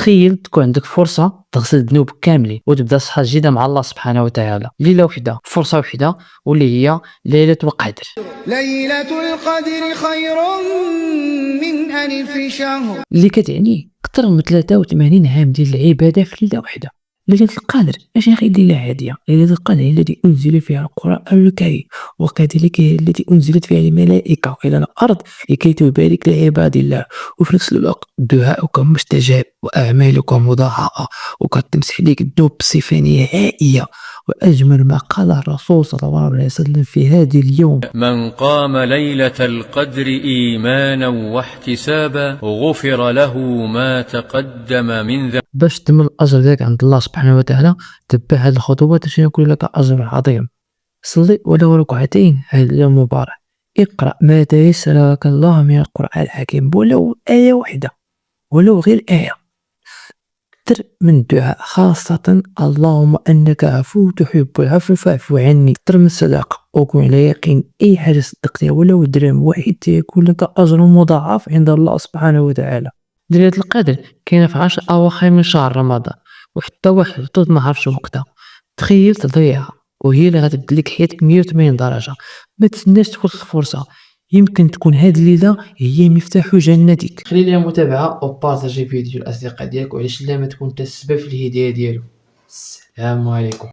تخيل تكون عندك فرصة تغسل ذنوبك كاملين وتبدا صحة جديدة مع الله سبحانه وتعالى. ليلة وحدة، فرصة وحدة، واللي هي ليلة القدر. ليلة القدر خير من ألف شهر. اللي كتعني أكثر من 83 عام ديال العبادة في ليلة وحدة. ليلة القدر ماشي غير ليلة عادية، ليلة القدر هي التي أنزل فيها القرآن الكريم، وكذلك هي التي أنزلت فيها الملائكة إلى الأرض لكي تبارك لعباد الله، وفي نفس الوقت دعاؤكم مستجاب وأعمالكم مضاعفة، وكتمسح ليك الذنوب بصفة نهائية. وأجمل ما قال الرسول صلى الله عليه وسلم في هذه اليوم: من قام ليلة القدر إيمانا واحتسابا غفر له ما تقدم من ذنبه. باش تضمن الأجر ديالك عند الله سبحانه وتعالى تبع هذه الخطوات باش يكون لك أجر عظيم. صلي ولو ركعتين هذا اليوم المبارك، اقرأ ما تيسر لك الله من القرآن الحكيم، ولو آية واحدة، ولو غير آية. كثر من الدعاء، خاصة اللهم أنك عفو تحب العفو فاعف عني. كثر من الصدقة، وكن على يقين أي حاجة صدقتها ولو درهم واحد يكون لك أجر مضاعف عند الله سبحانه وتعالى. ليلة القدر كاينة في 10 أواخر من شهر رمضان، وحتى واحد الحدود ما عرفش وقتها. تخيل تضيعها وهي اللي غتبدل لك حياتك 180 درجة. ما تسناش تفوت الفرصة، يمكن تكون هذه الليلة هي مفتاح جنتك. خلي لي متابعة وبارطاجي فيديو الأصدقاء ديالك، وعلاش لا ما تكون انت السبب في الهداية ديالو. السلام عليكم.